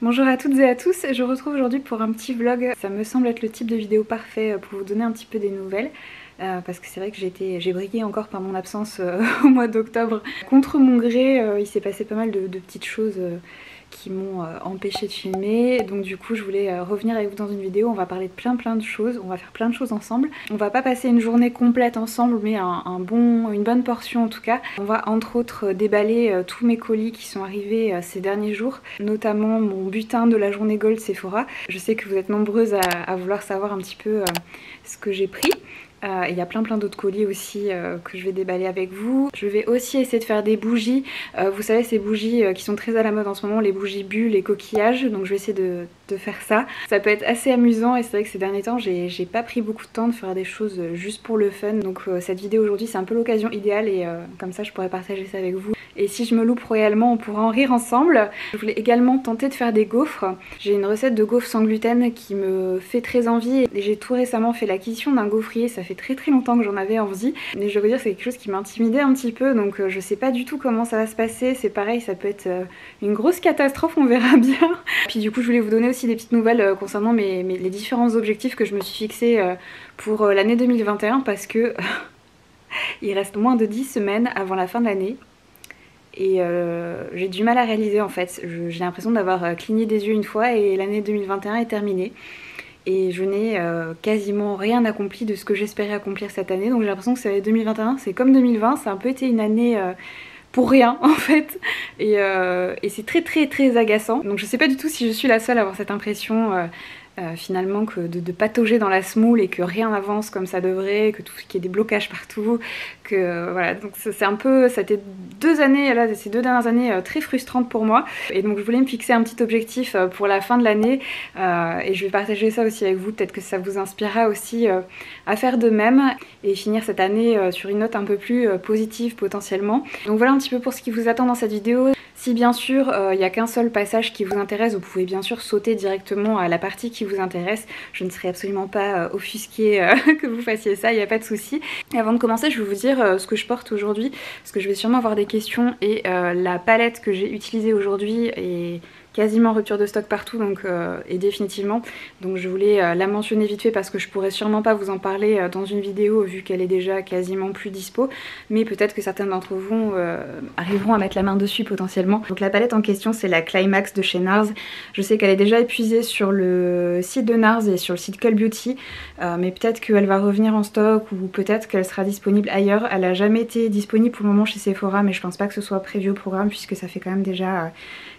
Bonjour à toutes et à tous, je vous retrouve aujourd'hui pour un petit vlog. Ça me semble être le type de vidéo parfait pour vous donner un petit peu des nouvelles. Parce que c'est vrai que j'ai brillé encore par mon absence au mois d'octobre. Contre mon gré, il s'est passé pas mal de petites choses qui m'ont empêché de filmer. Donc du coup je voulais revenir avec vous dans une vidéo. On va parler de plein de choses, on va faire plein de choses ensemble. On va pas passer une journée complète ensemble, mais une bonne portion en tout cas. On va entre autres déballer tous mes colis qui sont arrivés ces derniers jours, notamment mon butin de la journée Gold Sephora. Je sais que vous êtes nombreuses à vouloir savoir un petit peu ce que j'ai pris. Il y a plein d'autres colis aussi que je vais déballer avec vous. Je vais aussi essayer de faire des bougies. Vous savez, ces bougies qui sont très à la mode en ce moment, les bougies bulles, les coquillages. Donc je vais essayer de faire ça. Ça peut être assez amusant et c'est vrai que ces derniers temps j'ai pas pris beaucoup de temps de faire des choses juste pour le fun. Donc cette vidéo aujourd'hui c'est un peu l'occasion idéale et comme ça je pourrais partager ça avec vous. Et si je me loupe royalement, on pourra en rire ensemble. Je voulais également tenter de faire des gaufres. J'ai une recette de gaufres sans gluten qui me fait très envie. Et j'ai tout récemment fait l'acquisition d'un gaufrier. Ça fait très longtemps que j'en avais envie. Mais je dois vous dire, c'est quelque chose qui m'intimidait un petit peu. Donc je sais pas du tout comment ça va se passer. C'est pareil, ça peut être une grosse catastrophe, on verra bien. Puis du coup, je voulais vous donner aussi des petites nouvelles concernant les différents objectifs que je me suis fixés pour l'année 2021. Parce que il reste moins de 10 semaines avant la fin de l'année. Et j'ai du mal à réaliser en fait. J'ai l'impression d'avoir cligné des yeux une fois et l'année 2021 est terminée. Et je n'ai quasiment rien accompli de ce que j'espérais accomplir cette année. Donc j'ai l'impression que c'est 2021, c'est comme 2020, ça a un peu été une année pour rien en fait. Et c'est très agaçant. Donc je sais pas du tout si je suis la seule à avoir cette impression finalement que de patauger dans la semoule et que rien n'avance comme ça devrait, que qu'il y ait des blocages partout, que voilà, donc c'est un peu, ça a été 2 années, là, ces 2 dernières années très frustrantes pour moi, et donc je voulais me fixer un petit objectif pour la fin de l'année, et je vais partager ça aussi avec vous, peut-être que ça vous inspirera aussi à faire de même, et finir cette année sur une note un peu plus positive potentiellement. Donc voilà un petit peu pour ce qui vous attend dans cette vidéo. Si bien sûr il n'y a qu'un seul passage qui vous intéresse, vous pouvez bien sûr sauter directement à la partie qui vous intéresse. Je ne serai absolument pas offusquée que vous fassiez ça, il n'y a pas de souci. Et avant de commencer, je vais vous dire ce que je porte aujourd'hui, parce que je vais sûrement avoir des questions, et la palette que j'ai utilisée aujourd'hui est quasiment rupture de stock partout, donc et définitivement. Donc je voulais la mentionner vite fait parce que je pourrais sûrement pas vous en parler dans une vidéo vu qu'elle est déjà quasiment plus dispo, mais peut-être que certains d'entre vous arriveront à mettre la main dessus potentiellement. Donc la palette en question c'est la Climax de chez NARS. Je sais qu'elle est déjà épuisée sur le site de NARS et sur le site Cult Beauty, mais peut-être qu'elle va revenir en stock ou peut-être qu'elle sera disponible ailleurs. Elle a jamais été disponible pour le moment chez Sephora, mais je pense pas que ce soit prévu au programme puisque ça fait quand même déjà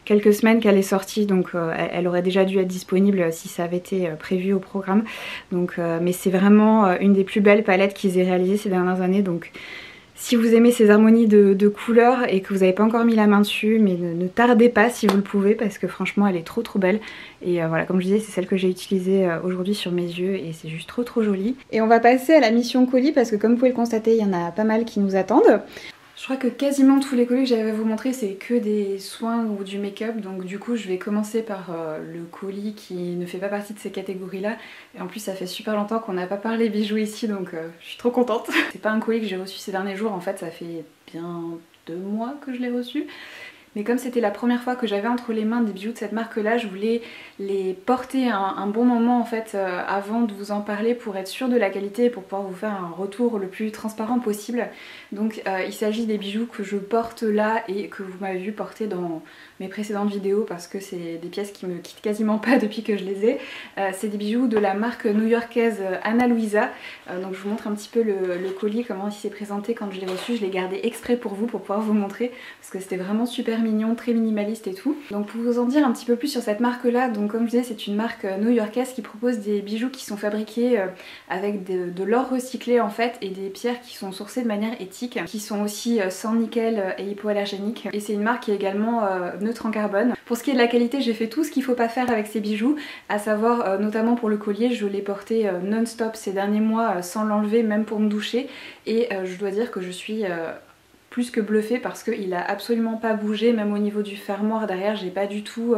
quelques semaines qu'elle est sortie, donc elle aurait déjà dû être disponible si ça avait été prévu au programme. Donc, mais c'est vraiment une des plus belles palettes qu'ils aient réalisées ces dernières années, donc si vous aimez ces harmonies de couleurs et que vous n'avez pas encore mis la main dessus, mais ne tardez pas si vous le pouvez parce que franchement elle est trop belle. Et voilà, comme je disais, c'est celle que j'ai utilisée aujourd'hui sur mes yeux et c'est juste trop joli. Et on va passer à la mission colis parce que comme vous pouvez le constater, il y en a pas mal qui nous attendent. Je crois que quasiment tous les colis que j'avais à vous montrer c'est que des soins ou du make-up, donc du coup je vais commencer par le colis qui ne fait pas partie de ces catégories là, et en plus ça fait super longtemps qu'on n'a pas parlé bijoux ici, donc je suis trop contente. C'est pas un colis que j'ai reçu ces derniers jours, en fait ça fait bien 2 mois que je l'ai reçu. Mais comme c'était la première fois que j'avais entre les mains des bijoux de cette marque là, je voulais les porter un bon moment en fait avant de vous en parler pour être sûre de la qualité et pour pouvoir vous faire un retour le plus transparent possible. Donc il s'agit des bijoux que je porte là et que vous m'avez vu porter dans mes précédentes vidéos parce que c'est des pièces qui me quittent quasiment pas depuis que je les ai. C'est des bijoux de la marque new-yorkaise Ana Luisa. Donc je vous montre un petit peu le colis, comment il s'est présenté quand je l'ai reçu. Je l'ai gardé exprès pour vous pour pouvoir vous montrer parce que c'était vraiment super mignon, très minimaliste et tout. Donc pour vous en dire un petit peu plus sur cette marque là, donc comme je disais c'est une marque new-yorkaise qui propose des bijoux qui sont fabriqués avec de l'or recyclé en fait et des pierres qui sont sourcées de manière éthique, qui sont aussi sans nickel et hypoallergéniques. Et c'est une marque qui est également neutre en carbone. Pour ce qui est de la qualité, j'ai fait tout ce qu'il faut pas faire avec ces bijoux, à savoir notamment pour le collier, je l'ai porté non-stop ces derniers mois sans l'enlever même pour me doucher, et je dois dire que je suis plus que bluffée parce qu'il a absolument pas bougé, même au niveau du fermoir derrière j'ai pas du tout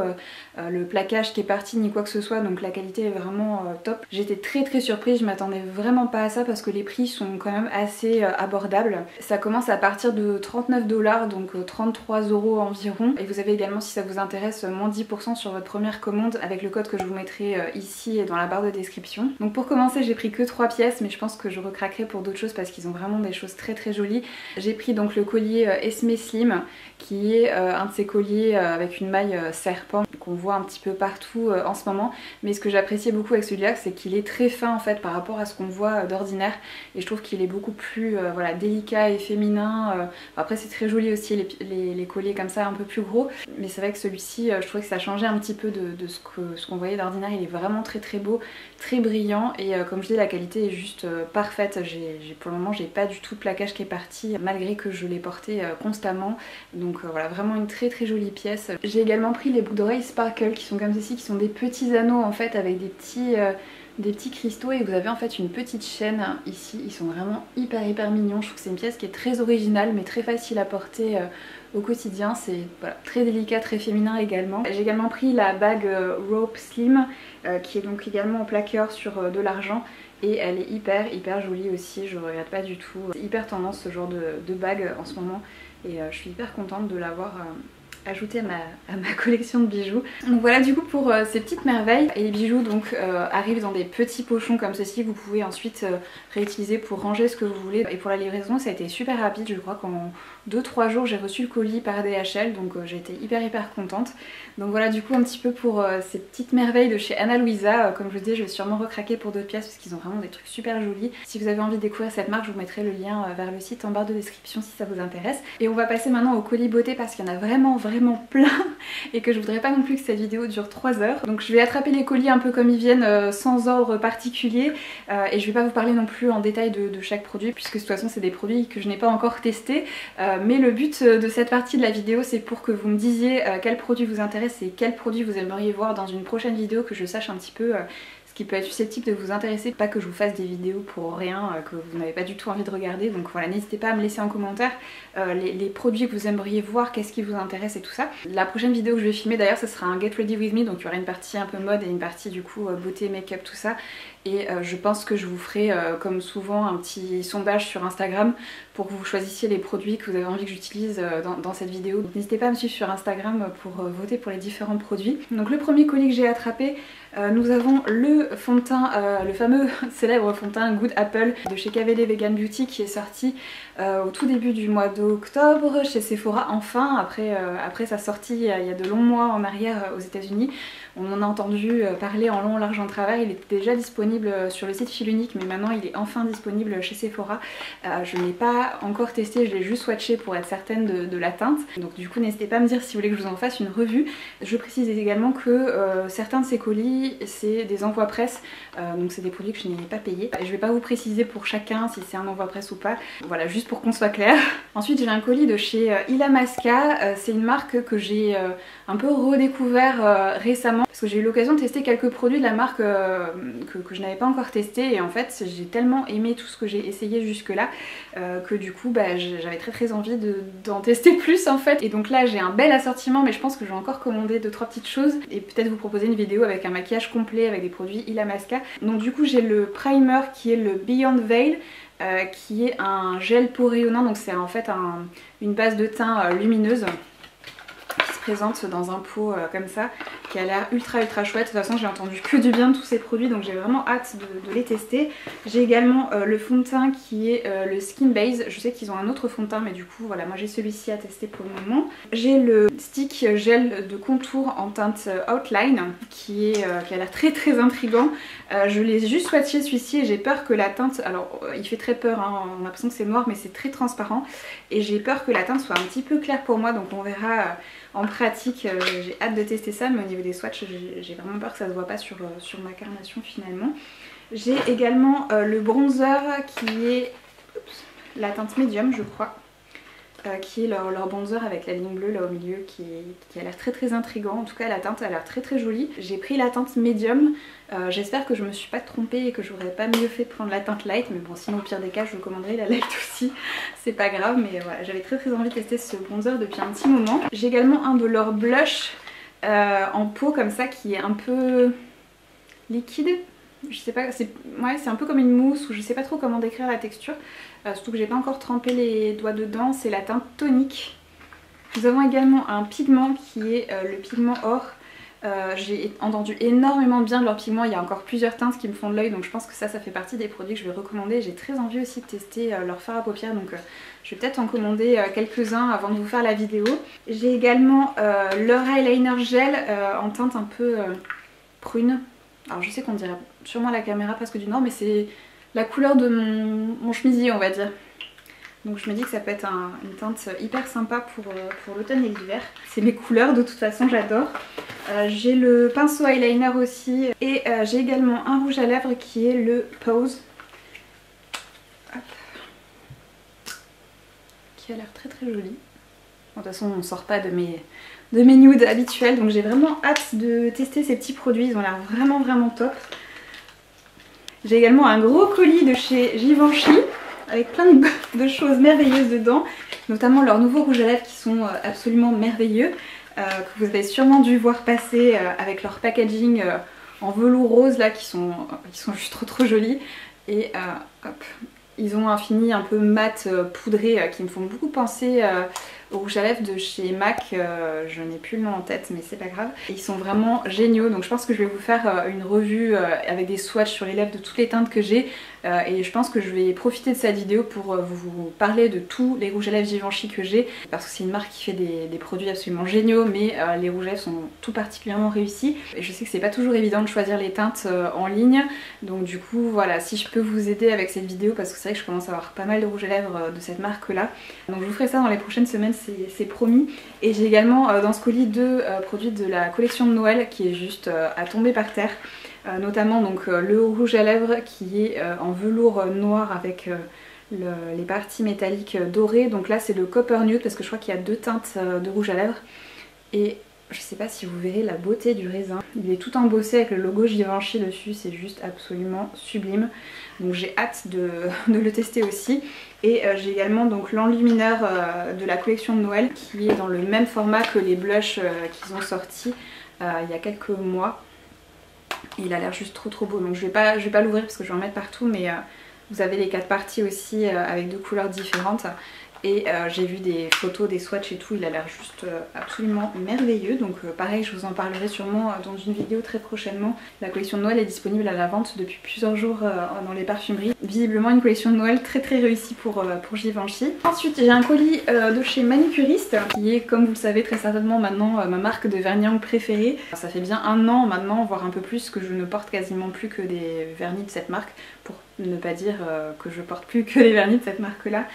le plaquage qui est parti ni quoi que ce soit, donc la qualité est vraiment top. J'étais très surprise, je m'attendais vraiment pas à ça parce que les prix sont quand même assez abordables. Ça commence à partir de 39 $, donc 33 € environ, et vous avez également, si ça vous intéresse, moins 10% sur votre première commande avec le code que je vous mettrai ici et dans la barre de description. Donc pour commencer j'ai pris que 3 pièces, mais je pense que je recraquerai pour d'autres choses parce qu'ils ont vraiment des choses très jolies. J'ai pris donc le collier Esme Slim qui est un de ces colliers avec une maille serpent qu'on voit un petit peu partout en ce moment, mais ce que j'appréciais beaucoup avec celui-là c'est qu'il est très fin en fait par rapport à ce qu'on voit d'ordinaire, et je trouve qu'il est beaucoup plus voilà, délicat et féminin. Après c'est très joli aussi les colliers comme ça un peu plus gros, mais c'est vrai que celui-ci je trouvais que ça changeait un petit peu de ce qu'on voyait d'ordinaire. Il est vraiment très beau, très brillant, et comme je dis la qualité est juste parfaite. Pour le moment j'ai pas du tout de plaquage qui est parti malgré que je l'ai porté constamment, donc voilà, vraiment une très jolie pièce. J'ai également pris les boucles d'oreilles Sparkle qui sont comme ceci, qui sont des petits anneaux en fait avec des petits cristaux, et vous avez en fait une petite chaîne ici. Ils sont vraiment hyper mignons. Je trouve que c'est une pièce qui est très originale mais très facile à porter au quotidien. C'est voilà, très délicat, très féminin également. J'ai également pris la bague Rope Slim qui est donc également en plaqueur sur de l'argent, et elle est hyper jolie aussi, je regrette pas du tout. C'est hyper tendance ce genre de bague en ce moment, et je suis hyper contente de l'avoir ajouté à ma collection de bijoux. Donc voilà du coup pour ces petites merveilles. Et les bijoux donc arrivent dans des petits pochons comme ceci que vous pouvez ensuite réutiliser pour ranger ce que vous voulez. Et pour la livraison ça a été super rapide, je crois qu'en 2-3 jours j'ai reçu le colis par DHL, donc j'ai été hyper contente. Donc voilà du coup un petit peu pour ces petites merveilles de chez Ana Luisa. Comme je vous dis, je vais sûrement recraquer pour d'autres pièces parce qu'ils ont vraiment des trucs super jolis. Si vous avez envie de découvrir cette marque, je vous mettrai le lien vers le site en barre de description si ça vous intéresse. Et on va passer maintenant au colis beauté parce qu'il y en a vraiment plein et que je voudrais pas non plus que cette vidéo dure 3 heures. Donc je vais attraper les colis un peu comme ils viennent, sans ordre particulier, et je vais pas vous parler non plus en détail de chaque produit puisque de toute façon c'est des produits que je n'ai pas encore testés, mais le but de cette partie de la vidéo c'est pour que vous me disiez quel produit vous intéresse et quel produit vous aimeriez voir dans une prochaine vidéo, que je sache un petit peu ce qui peut être susceptible de vous intéresser, pas que je vous fasse des vidéos pour rien que vous n'avez pas du tout envie de regarder. Donc voilà, n'hésitez pas à me laisser en commentaire les produits que vous aimeriez voir, qu'est-ce qui vous intéresse et tout ça. La prochaine vidéo que je vais filmer d'ailleurs ce sera un Get Ready With Me, donc il y aura une partie un peu mode et une partie du coup beauté, make-up, tout ça. Et je pense que je vous ferai comme souvent un petit sondage sur Instagram pour que vous choisissiez les produits que vous avez envie que j'utilise dans cette vidéo. Donc n'hésitez pas à me suivre sur Instagram pour voter pour les différents produits. Donc le premier colis que j'ai attrapé, nous avons le fond de teint, le fameux célèbre fond de teint Good Apple de chez KVD Vegan Beauty qui est sorti au tout début du mois d'octobre chez Sephora, enfin après sa sortie il y a de longs mois en arrière aux États-Unis. On en a entendu parler en long, large, en travers. Il était déjà disponible sur le site Fil Unique, mais maintenant il est enfin disponible chez Sephora. Je ne l'ai pas encore testé, je l'ai juste swatché pour être certaine de la teinte. Donc du coup n'hésitez pas à me dire si vous voulez que je vous en fasse une revue. Je précise également que certains de ces colis c'est des envois presse, donc c'est des produits que je n'ai pas payés. Je ne vais pas vous préciser pour chacun si c'est un envoi presse ou pas, voilà, juste pour qu'on soit clair. Ensuite j'ai un colis de chez Illamasqua, c'est une marque que j'ai un peu redécouvert récemment parce que j'ai eu l'occasion de tester quelques produits de la marque que je n'avais pas encore testé, et en fait j'ai tellement aimé tout ce que j'ai essayé jusque là que du coup j'avais très envie d'en tester plus en fait. Et donc là j'ai un bel assortiment, mais je pense que je vais encore commander 2-3 petites choses et peut-être vous proposer une vidéo avec un maquillage complet avec des produits Illamasqua. Donc du coup j'ai le primer qui est le Beyond Veil, qui est un gel peau rayonnant, donc c'est en fait une base de teint lumineuse qui se présente dans un pot comme ça, qui a l'air ultra chouette. De toute façon j'ai entendu que du bien de tous ces produits, donc j'ai vraiment hâte de les tester. J'ai également le fond de teint qui est le Skin Base. Je sais qu'ils ont un autre fond de teint, mais du coup voilà, moi j'ai celui-ci à tester pour le moment. J'ai le stick gel de contour en teinte Outline qui a l'air très intriguant. Je l'ai juste swatché celui-ci et j'ai peur que la teinte, alors il fait très peur hein, on a l'impression que c'est noir mais c'est très transparent, et j'ai peur que la teinte soit un petit peu claire pour moi, donc on verra en pratique. J'ai hâte de tester ça, mais au niveau des swatchs j'ai vraiment peur que ça se voit pas sur ma carnation finalement. J'ai également le bronzer qui est la teinte médium je crois. qui est leur bronzer avec la ligne bleue là au milieu qui a l'air très intriguant. En tout cas la teinte a l'air très jolie. J'ai pris la teinte médium. J'espère que je me suis pas trompée et que j'aurais pas mieux fait de prendre la teinte light, mais bon sinon au pire des cas je vous commanderai la light aussi, c'est pas grave, mais voilà, j'avais très envie de tester ce bronzer depuis un petit moment. J'ai également un de leurs blush en peau comme ça qui est un peu liquide. Je sais pas, c'est un peu comme une mousse ou je sais pas trop comment décrire la texture. Surtout que j'ai pas encore trempé les doigts dedans, c'est la teinte tonique. Nous avons également un pigment qui est le pigment or. J'ai entendu énormément bien de leur pigment, il y a encore plusieurs teintes qui me font de l'œil, donc je pense que ça fait partie des produits que je vais recommander. J'ai très envie aussi de tester leur fard à paupières, donc je vais peut-être en commander quelques-uns avant de vous faire la vidéo. J'ai également leur eyeliner gel en teinte un peu prune. Alors je sais qu'on dirait sûrement à la caméra presque du nord, mais c'est la couleur de mon chemisier on va dire. Donc je me dis que ça peut être une teinte hyper sympa pour l'automne et l'hiver. C'est mes couleurs de toute façon, j'adore. J'ai le pinceau eyeliner aussi et j'ai également un rouge à lèvres qui est le Pose. Hop. Qui a l'air très joli. Bon, de toute façon on sort pas de mes nudes habituels, donc j'ai vraiment hâte de tester ces petits produits, ils ont l'air vraiment top. J'ai également un gros colis de chez Givenchy avec plein de choses merveilleuses dedans, notamment leurs nouveaux rouges à lèvres qui sont absolument merveilleux, que vous avez sûrement dû voir passer avec leur packaging en velours rose là qui sont juste trop jolis. Et hop, ils ont un fini un peu mat poudré qui me font beaucoup penser au rouge à lèvres de chez MAC, je n'ai plus le nom en tête mais c'est pas grave. Ils sont vraiment géniaux, donc je pense que je vais vous faire une revue avec des swatchs sur les lèvres de toutes les teintes que j'ai et je pense que je vais profiter de cette vidéo pour vous parler de tous les rouges à lèvres Givenchy que j'ai, parce que c'est une marque qui fait des produits absolument géniaux, mais les rouges à lèvres sont tout particulièrement réussis et je sais que c'est pas toujours évident de choisir les teintes en ligne, donc du coup voilà, si je peux vous aider avec cette vidéo, parce que c'est vrai que je commence à avoir pas mal de rouges à lèvres de cette marque là, donc je vous ferai ça dans les prochaines semaines, c'est promis. Et j'ai également dans ce colis deux produits de la collection de Noël qui est juste à tomber par terre, notamment donc le rouge à lèvres qui est en velours noir avec les parties métalliques dorées, donc là c'est le Copper Nude parce que je crois qu'il y a deux teintes de rouge à lèvres et je sais pas si vous verrez la beauté du raisin, il est tout embossé avec le logo Givenchy dessus, c'est juste absolument sublime, donc j'ai hâte de le tester aussi. Et j'ai également donc l'enlumineur de la collection de Noël qui est dans le même format que les blushs qu'ils ont sortis il y a quelques mois. Il a l'air juste trop beau, donc je vais pas l'ouvrir parce que je vais en mettre partout, mais vous avez les 4 parties aussi avec 2 couleurs différentes. Et j'ai vu des photos, des swatchs et tout, il a l'air juste absolument merveilleux. Donc pareil, je vous en parlerai sûrement dans une vidéo très prochainement. La collection de Noël est disponible à la vente depuis plusieurs jours dans les parfumeries. Visiblement une collection de Noël très réussie pour Givenchy. Ensuite j'ai un colis de chez Manicuriste, qui est, comme vous le savez très certainement maintenant, ma marque de vernis ongles préférée. Ça fait bien un an maintenant, voire un peu plus, que je ne porte quasiment plus que des vernis de cette marque, pour ne pas dire que je porte plus que les vernis de cette marque là.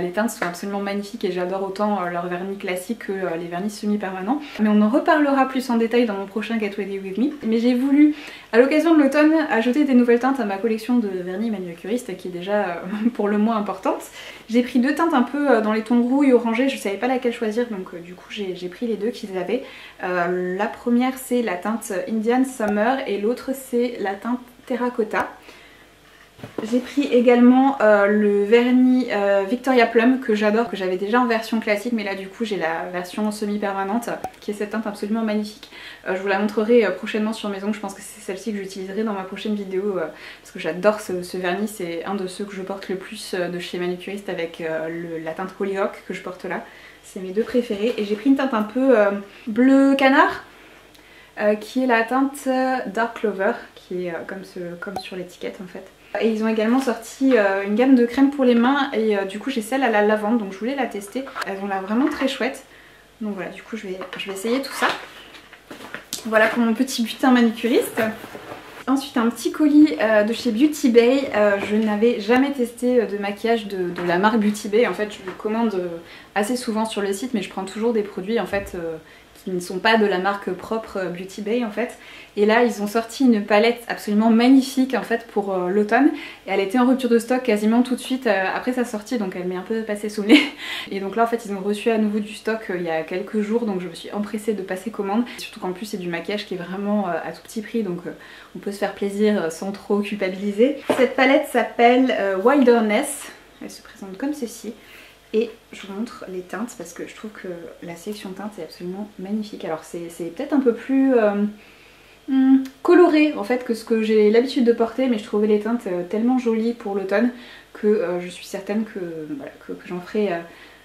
Les teintes sont absolument magnifiques et j'adore autant leurs vernis classiques que les vernis semi-permanents. Mais on en reparlera plus en détail dans mon prochain Get Ready With Me. Mais j'ai voulu, à l'occasion de l'automne, ajouter des nouvelles teintes à ma collection de vernis Manicuriste qui est déjà pour le moins importante. J'ai pris deux teintes un peu dans les tons rouille orangés, je savais pas laquelle choisir, donc du coup j'ai pris les deux qu'ils avaient. La première c'est la teinte Indian Summer et l'autre c'est la teinte Terracotta. J'ai pris également le vernis Victoria Plum que j'adore, que j'avais déjà en version classique, mais là du coup j'ai la version semi-permanente qui est cette teinte absolument magnifique. Je vous la montrerai prochainement sur mes ongles, je pense que c'est celle-ci que j'utiliserai dans ma prochaine vidéo parce que j'adore ce vernis, c'est un de ceux que je porte le plus de chez Manicuriste avec la teinte Hollyhock que je porte là. C'est mes deux préférés et j'ai pris une teinte un peu bleu canard qui est la teinte Dark Clover qui est comme sur l'étiquette en fait. Et ils ont également sorti une gamme de crèmes pour les mains et du coup j'ai celle à la lavande, donc je voulais la tester. Elles ont l'air vraiment très chouettes. Donc voilà, du coup je vais essayer tout ça. Voilà pour mon petit butin manicuriste. Ensuite un petit colis de chez Beauty Bay. Je n'avais jamais testé de maquillage de la marque Beauty Bay. En fait je le commande assez souvent sur le site, mais je prends toujours des produits en fait qui ne sont pas de la marque propre Beauty Bay en fait. Et là ils ont sorti une palette absolument magnifique en fait pour l'automne, et elle était en rupture de stock quasiment tout de suite après sa sortie, donc elle m'est un peu passée sous le nez. Et donc là en fait ils ont reçu à nouveau du stock il y a quelques jours, donc je me suis empressée de passer commande. Surtout qu'en plus c'est du maquillage qui est vraiment à tout petit prix, donc on peut se faire plaisir sans trop culpabiliser. Cette palette s'appelle Wilderness, elle se présente comme ceci. Et je vous montre les teintes parce que je trouve que la sélection de teintes est absolument magnifique. Alors c'est peut-être un peu plus coloré en fait que ce que j'ai l'habitude de porter, mais je trouvais les teintes tellement jolies pour l'automne que je suis certaine que, voilà, que j'en ferai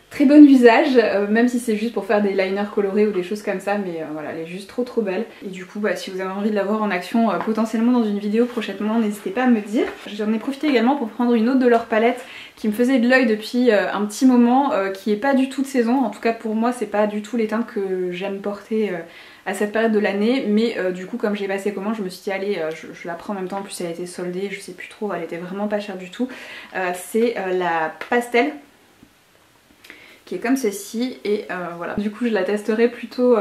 très bon usage, même si c'est juste pour faire des liners colorés ou des choses comme ça, mais voilà, elle est juste trop belle. Et du coup bah, si vous avez envie de la voir en action potentiellement dans une vidéo prochainement, n'hésitez pas à me dire. J'en ai profité également pour prendre une autre de leurs palettes qui me faisait de l'œil depuis un petit moment, qui est pas du tout de saison, en tout cas pour moi c'est pas du tout les teintes que j'aime porter à cette période de l'année, mais du coup comme j'ai passé commande je me suis dit allez je la prends en même temps, en plus elle a été soldée, je sais plus trop, elle était vraiment pas chère du tout. C'est la pastel qui est comme ceci, et voilà, du coup je la testerai plutôt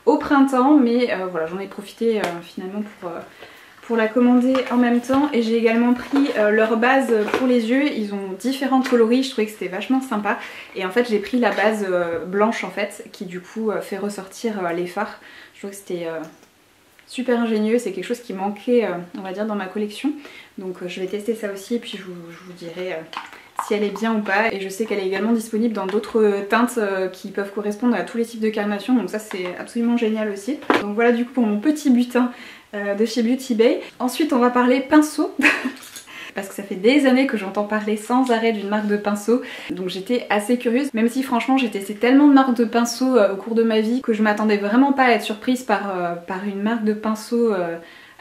au printemps, mais voilà, j'en ai profité finalement pour la commander en même temps. Et j'ai également pris leur base pour les yeux, ils ont différents coloris, je trouvais que c'était vachement sympa, et en fait j'ai pris la base blanche en fait, qui du coup fait ressortir les fards. Je trouvais que c'était super ingénieux, c'est quelque chose qui manquait on va dire dans ma collection, donc je vais tester ça aussi et puis je vous dirai si elle est bien ou pas. Et je sais qu'elle est également disponible dans d'autres teintes qui peuvent correspondre à tous les types de carnation, donc ça c'est absolument génial aussi. Donc voilà du coup pour mon petit butin de chez Beauty Bay. Ensuite on va parler pinceau parce que ça fait des années que j'entends parler sans arrêt d'une marque de pinceau, donc j'étais assez curieuse, même si franchement j'ai testé tellement de marques de pinceau au cours de ma vie que je m'attendais vraiment pas à être surprise par une marque de pinceau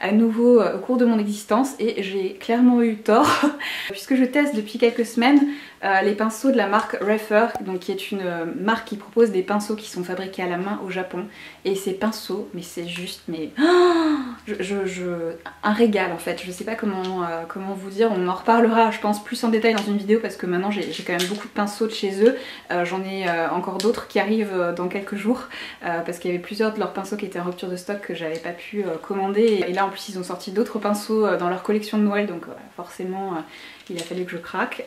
à nouveau au cours de mon existence, et j'ai clairement eu tort puisque je teste depuis quelques semaines les pinceaux de la marque Refer, donc qui est une marque qui propose des pinceaux qui sont fabriqués à la main au Japon, et ces pinceaux, mais c'est juste un régal en fait, je sais pas comment vous dire, on en reparlera je pense plus en détail dans une vidéo parce que maintenant j'ai quand même beaucoup de pinceaux de chez eux, j'en ai encore d'autres qui arrivent dans quelques jours parce qu'il y avait plusieurs de leurs pinceaux qui étaient en rupture de stock que j'avais pas pu commander, et là en plus ils ont sorti d'autres pinceaux dans leur collection de Noël, donc forcément il a fallu que je craque.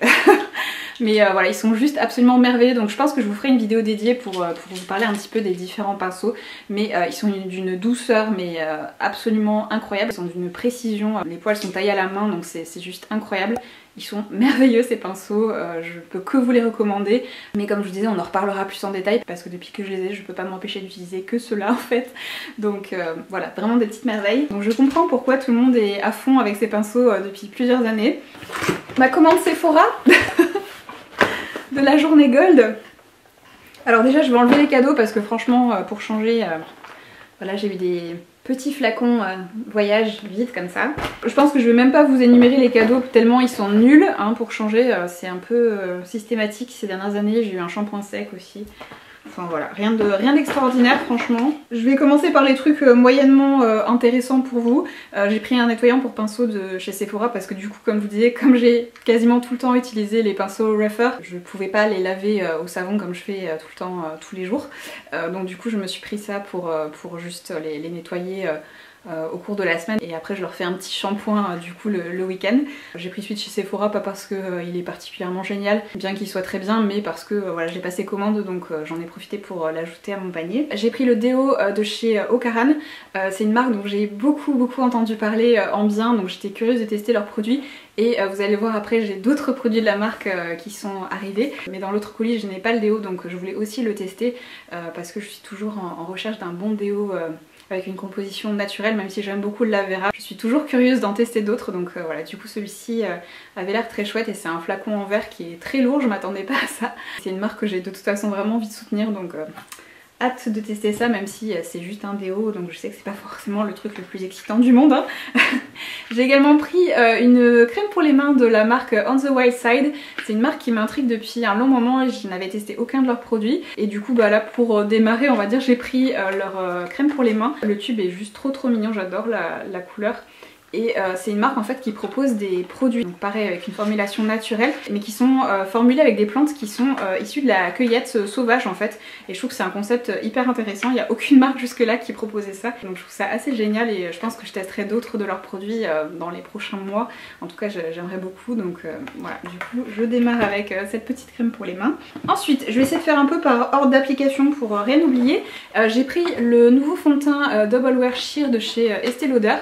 Mais voilà, ils sont juste absolument merveilleux, donc je pense que je vous ferai une vidéo dédiée pour vous parler un petit peu des différents pinceaux, mais ils sont d'une douceur mais absolument incroyable, ils sont d'une précision, les poils sont taillés à la main donc c'est juste incroyable. Ils sont merveilleux ces pinceaux, je peux que vous les recommander, mais comme je vous disais on en reparlera plus en détail parce que depuis que je les ai je peux pas m'empêcher d'utiliser que ceux-là en fait, donc voilà, vraiment des petites merveilles. Donc je comprends pourquoi tout le monde est à fond avec ces pinceaux depuis plusieurs années. Ma commande Sephora de la journée Gold. Alors déjà je vais enlever les cadeaux parce que franchement pour changer, voilà, j'ai eu des petits flacons voyage vides comme ça. Je pense que je vais même pas vous énumérer les cadeaux tellement ils sont nuls hein, pour changer, c'est un peu systématique ces dernières années. J'ai eu un shampoing sec aussi. Enfin voilà, rien d'extraordinaire franchement. Je vais commencer par les trucs moyennement intéressants pour vous. J'ai pris un nettoyant pour pinceau de chez Sephora parce que du coup comme je vous disais, comme j'ai quasiment tout le temps utilisé les pinceaux Refer, je pouvais pas les laver au savon comme je fais tout le temps, tous les jours. Donc du coup je me suis pris ça pour juste les nettoyer au cours de la semaine, et après je leur fais un petit shampoing du coup le week-end. J'ai pris celui de chez Sephora pas parce que il est particulièrement génial, bien qu'il soit très bien, mais parce que voilà, j'ai passé commande donc j'en ai profité pour l'ajouter à mon panier. J'ai pris le déo de chez Ocaran, c'est une marque dont j'ai beaucoup entendu parler en bien, donc j'étais curieuse de tester leurs produits. Et vous allez voir après j'ai d'autres produits de la marque qui sont arrivés, mais dans l'autre colis je n'ai pas le déo, donc je voulais aussi le tester parce que je suis toujours en recherche d'un bon déo avec une composition naturelle, même si j'aime beaucoup le Aloe Vera. Je suis toujours curieuse d'en tester d'autres, donc voilà, du coup celui-ci avait l'air très chouette, et c'est un flacon en verre qui est très lourd, je m'attendais pas à ça. C'est une marque que j'ai de toute façon vraiment envie de soutenir, donc hâte de tester ça, même si c'est juste un déo, donc je sais que c'est pas forcément le truc le plus excitant du monde hein. J'ai également pris une crème pour les mains de la marque On the Wild Side. C'est une marque qui m'intrigue depuis un long moment et je n'avais testé aucun de leurs produits, et du coup bah là pour démarrer on va dire j'ai pris leur crème pour les mains. Le tube est juste trop mignon, j'adore la couleur. et c'est une marque en fait qui propose des produits, donc pareil avec une formulation naturelle, mais qui sont formulés avec des plantes qui sont issues de la cueillette sauvage en fait, et je trouve que c'est un concept hyper intéressant. Il n'y a aucune marque jusque là qui proposait ça, donc je trouve ça assez génial et je pense que je testerai d'autres de leurs produits dans les prochains mois. En tout cas j'aimerais beaucoup, donc voilà, du coup je démarre avec cette petite crème pour les mains. Ensuite je vais essayer de faire un peu par ordre d'application pour rien oublier. J'ai pris le nouveau fond de teint Double Wear Sheer de chez Estée Lauder,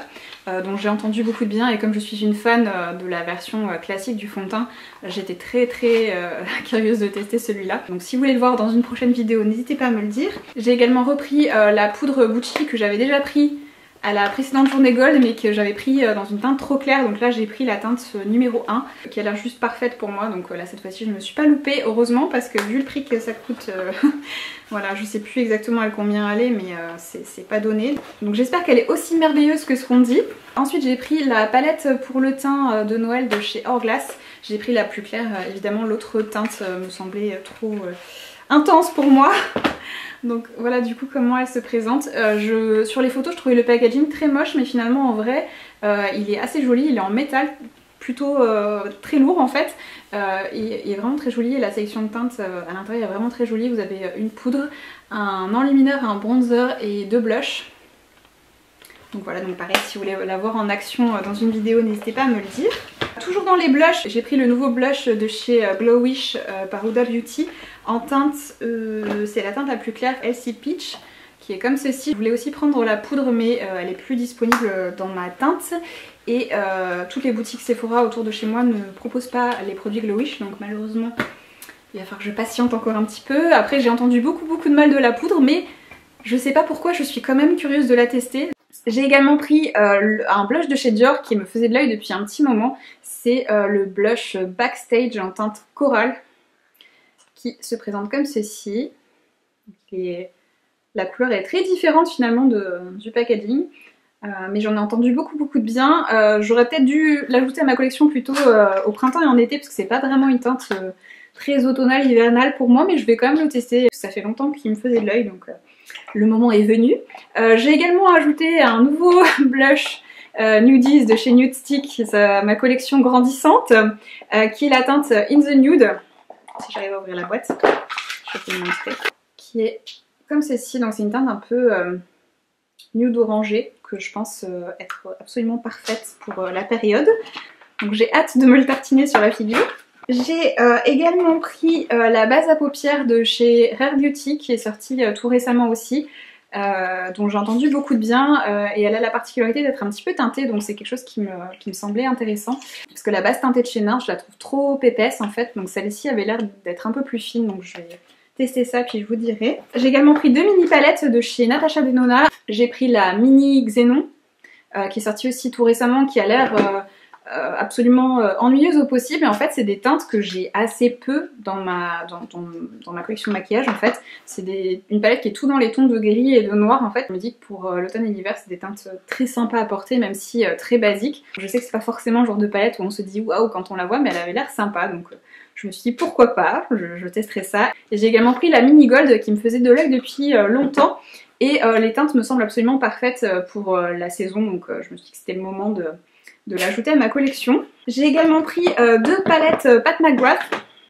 dont j'ai entendu beaucoup de bien, et comme je suis une fan de la version classique du fond de teint, j'étais très curieuse de tester celui-là. Donc si vous voulez le voir dans une prochaine vidéo, n'hésitez pas à me le dire. J'ai également repris la poudre Gucci que j'avais déjà pris à la précédente journée gold, mais que j'avais pris dans une teinte trop claire, donc là j'ai pris la teinte numéro 1 qui a l'air juste parfaite pour moi, donc là cette fois-ci je me suis pas loupée, heureusement, parce que vu le prix que ça coûte, voilà, je sais plus exactement à combien elle est, mais c'est pas donné. Donc j'espère qu'elle est aussi merveilleuse que ce qu'on dit. Ensuite j'ai pris la palette pour le teint de Noël de chez Hourglass. J'ai pris la plus claire, évidemment l'autre teinte me semblait trop intense pour moi. Donc voilà du coup comment elle se présente. Sur les photos je trouvais le packaging très moche, mais finalement en vrai il est assez joli, il est en métal, plutôt très lourd en fait. Il est vraiment très joli et la sélection de teintes à l'intérieur est vraiment très jolie. Vous avez une poudre, un enlumineur, un bronzer et 2 blushs. Donc voilà, donc pareil, si vous voulez la voir en action dans une vidéo, n'hésitez pas à me le dire. Toujours dans les blushs, j'ai pris le nouveau blush de chez Glowish par Huda Beauty en teinte, c'est la teinte la plus claire, Elsie Peach, qui est comme ceci. Je voulais aussi prendre la poudre, mais elle est plus disponible dans ma teinte. Et toutes les boutiques Sephora autour de chez moi ne proposent pas les produits Glowish, donc malheureusement il va falloir que je patiente encore un petit peu. Après j'ai entendu beaucoup de mal de la poudre, mais je sais pas pourquoi, je suis quand même curieuse de la tester. J'ai également pris un blush de chez Dior qui me faisait de l'œil depuis un petit moment. C'est le blush Backstage en teinte corale qui se présente comme ceci. Et la couleur est très différente finalement du packaging. Mais j'en ai entendu beaucoup de bien. J'aurais peut-être dû l'ajouter à ma collection plutôt au printemps et en été, parce que c'est pas vraiment une teinte très automnale, hivernale pour moi, mais je vais quand même le tester. Ça fait longtemps qu'il me faisait de l'œil, donc le moment est venu. J'ai également ajouté un nouveau blush Nudies de chez Nude Stick, ma collection grandissante, qui est la teinte In the Nude. Si j'arrive à ouvrir la boîte, je vais vous montrer. Qui est comme ceci, donc c'est une teinte un peu nude orangé, que je pense être absolument parfaite pour la période. Donc j'ai hâte de me le tartiner sur la figure. J'ai également pris la base à paupières de chez Rare Beauty qui est sortie tout récemment aussi, dont j'ai entendu beaucoup de bien, et elle a la particularité d'être un petit peu teintée, donc c'est quelque chose qui me semblait intéressant, parce que la base teintée de chez Nars je la trouve trop épaisse en fait, donc celle-ci avait l'air d'être un peu plus fine, donc je vais tester ça puis je vous dirai. J'ai également pris 2 mini palettes de chez Natasha Denona. J'ai pris la mini Xénon qui est sortie aussi tout récemment, qui a l'air absolument ennuyeuse au possible, et en fait c'est des teintes que j'ai assez peu dans ma collection de maquillage en fait. C'est une palette qui est tout dans les tons de gris et de noir en fait. Je me dis que pour l'automne et l'hiver c'est des teintes très sympas à porter, même si très basiques. Je sais que c'est pas forcément le genre de palette où on se dit waouh quand on la voit, mais elle avait l'air sympa, donc je me suis dit pourquoi pas, je testerai ça. Et j'ai également pris la mini gold qui me faisait de l'œil depuis longtemps, et les teintes me semblent absolument parfaites pour la saison, donc je me suis dit que c'était le moment de l'ajouter à ma collection. J'ai également pris 2 palettes Pat McGrath.